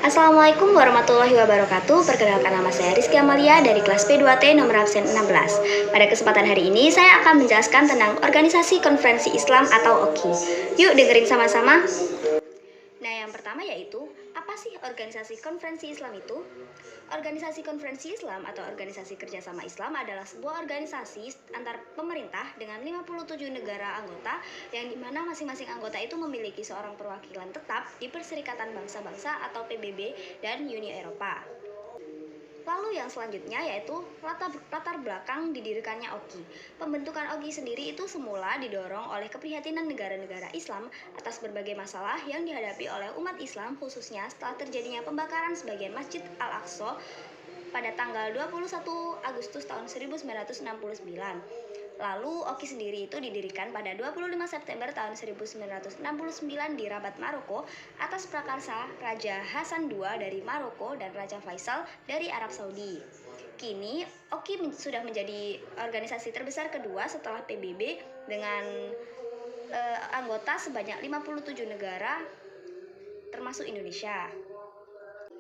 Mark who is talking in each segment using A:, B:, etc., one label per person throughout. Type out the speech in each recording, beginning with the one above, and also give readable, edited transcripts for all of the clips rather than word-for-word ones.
A: Assalamualaikum warahmatullahi wabarakatuh. Perkenalkan, nama saya Rizky Amalia dari kelas P2T nomor absen 16. Pada kesempatan hari ini saya akan menjelaskan tentang Organisasi Konferensi Islam atau OKI. Yuk dengerin sama-sama. Nah, yang pertama yaitu, apa sih Organisasi Konferensi Islam itu? Organisasi Konferensi Islam atau Organisasi Kerjasama Islam adalah sebuah organisasi antar pemerintah dengan 57 negara anggota yang dimana masing-masing anggota itu memiliki seorang perwakilan tetap di Perserikatan Bangsa-Bangsa atau PBB dan Uni Eropa. Lalu yang selanjutnya yaitu latar belakang didirikannya OKI. Pembentukan OKI sendiri itu semula didorong oleh keprihatinan negara-negara Islam atas berbagai masalah yang dihadapi oleh umat Islam, khususnya setelah terjadinya pembakaran sebagian Masjid Al-Aqsa pada tanggal 21 Agustus tahun 1969. Lalu OKI sendiri itu didirikan pada 25 September tahun 1969 di Rabat, Maroko atas prakarsa Raja Hasan II dari Maroko dan Raja Faisal dari Arab Saudi. Kini OKI sudah menjadi organisasi terbesar kedua setelah PBB dengan anggota sebanyak 57 negara termasuk Indonesia.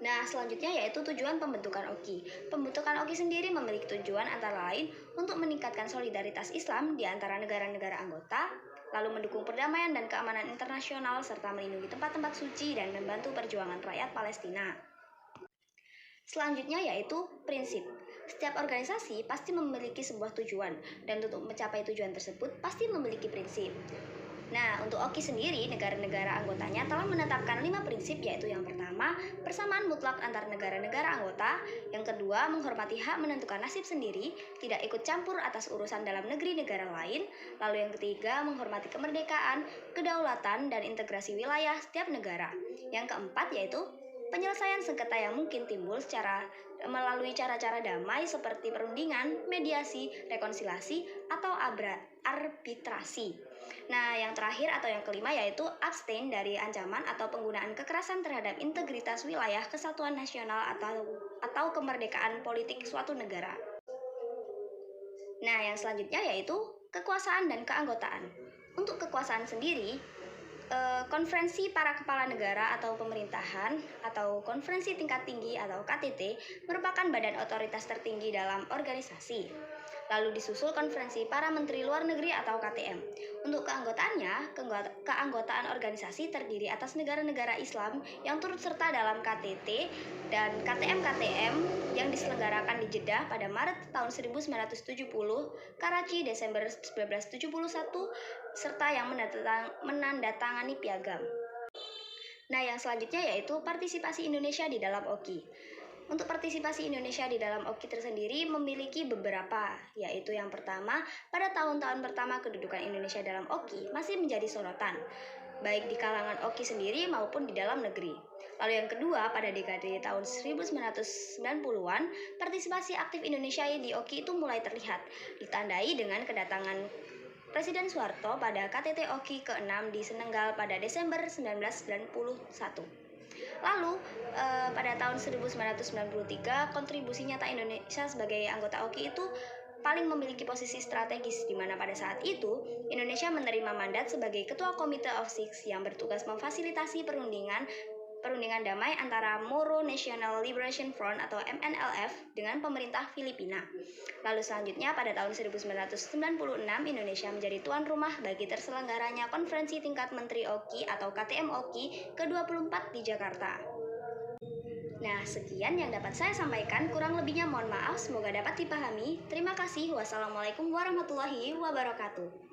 A: Nah, selanjutnya yaitu tujuan pembentukan OKI. Pembentukan OKI sendiri memiliki tujuan antara lain untuk meningkatkan solidaritas Islam di antara negara-negara anggota, lalu mendukung perdamaian dan keamanan internasional, serta melindungi tempat-tempat suci dan membantu perjuangan rakyat Palestina. Selanjutnya yaitu prinsip. Setiap organisasi pasti memiliki sebuah tujuan, dan untuk mencapai tujuan tersebut pasti memiliki prinsip. Nah, untuk OKI sendiri, negara-negara anggotanya telah menetapkan 5 prinsip, yaitu yang pertama, persamaan mutlak antar negara-negara anggota, yang kedua, menghormati hak menentukan nasib sendiri, tidak ikut campur atas urusan dalam negeri negara lain, lalu yang ketiga, menghormati kemerdekaan, kedaulatan, dan integrasi wilayah setiap negara. Yang keempat yaitu penyelesaian sengketa yang mungkin timbul melalui cara-cara damai seperti perundingan, mediasi, rekonsiliasi, atau arbitrasi. Nah, yang terakhir atau yang kelima yaitu abstain dari ancaman atau penggunaan kekerasan terhadap integritas wilayah, kesatuan nasional, atau kemerdekaan politik suatu negara. Nah, yang selanjutnya yaitu kekuasaan dan keanggotaan. Untuk kekuasaan sendiri, konferensi para kepala negara atau pemerintahan atau konferensi tingkat tinggi atau KTT merupakan badan otoritas tertinggi dalam organisasi. Lalu disusul konferensi para menteri luar negeri atau KTM. Untuk keanggotaannya, keanggotaan organisasi terdiri atas negara-negara Islam yang turut serta dalam KTT dan KTM-KTM yang diselenggarakan di Jeddah pada Maret tahun 1970, Karachi Desember 1971, serta yang menandatangani piagam. Nah, yang selanjutnya yaitu partisipasi Indonesia di dalam OKI. Untuk partisipasi Indonesia di dalam OKI tersendiri memiliki beberapa, yaitu yang pertama, pada tahun-tahun pertama kedudukan Indonesia dalam OKI masih menjadi sorotan, baik di kalangan OKI sendiri maupun di dalam negeri. Lalu yang kedua, pada dekade tahun 1990-an, partisipasi aktif Indonesia di OKI itu mulai terlihat, ditandai dengan kedatangan Presiden Soeharto pada KTT OKI ke-6 di Senegal pada Desember 1991. Lalu, pada tahun 1993, kontribusi nyata Indonesia sebagai anggota OKI itu paling memiliki posisi strategis, di mana pada saat itu Indonesia menerima mandat sebagai Ketua Komite of Six yang bertugas memfasilitasi perundingan damai antara Moro National Liberation Front atau MNLF dengan pemerintah Filipina. Lalu selanjutnya pada tahun 1996 Indonesia menjadi tuan rumah bagi terselenggaranya Konferensi Tingkat Menteri OKI atau KTM OKI ke-24 di Jakarta. Nah, sekian yang dapat saya sampaikan, kurang lebihnya mohon maaf, semoga dapat dipahami. Terima kasih. Wassalamualaikum warahmatullahi wabarakatuh.